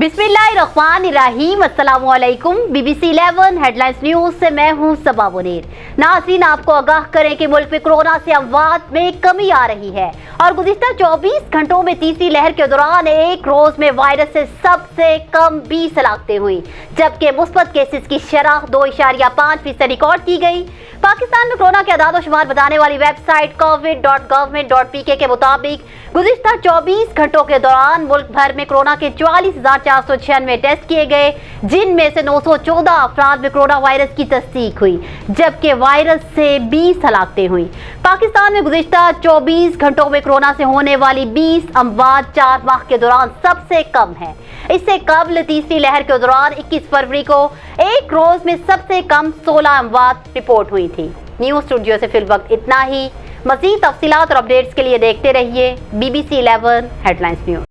बिस्मिल्लाहिर्रहमानिर्रहीम। अस्सलाम वालेकुम। BBC 11 हेडलाइंस न्यूज से मैं हूं सबा मुनीर। नाज़रीन, आपको आगाह करें कि मुल्क में कोरोना से अमवात में कमी आ रही है और गुज़िश्ता 24 घंटों में तीसरी लहर के दौरान एक रोज में वायरस से सबसे कम 20 हलाकतें हुई, जबकि मुस्बत केसेस की शरह 2.5% रिकॉर्ड की गई। पाकिस्तान में कोरोना के आदाद व शुमार बताने वाली वेबसाइट covid.government.pk के मुताबिक गुज़िश्ता 24 घंटों के दौरान मुल्क भर में कोरोना के 44,496 टेस्ट किए गए, जिनमें से 914 अफराद में कोरोना वायरस की तस्दीक हुई, जबकि वायरस से 20 हलाकतें हुई। पाकिस्तान में गुज़िश्ता 24 घंटों में कोरोना से होने वाली 20 अमवात 4 माह के दौरान सबसे कम है। इससे कबल तीसरी लहर के दौरान 21 फरवरी को एक रोज में सबसे कम 16 अमवात रिपोर्ट हुई थी। न्यूज स्टूडियो से फिल वक्त इतना ही। मज़ीद तफसीलात और अपडेट्स के लिए देखते रहिए BBC 11 हेडलाइंस न्यूज।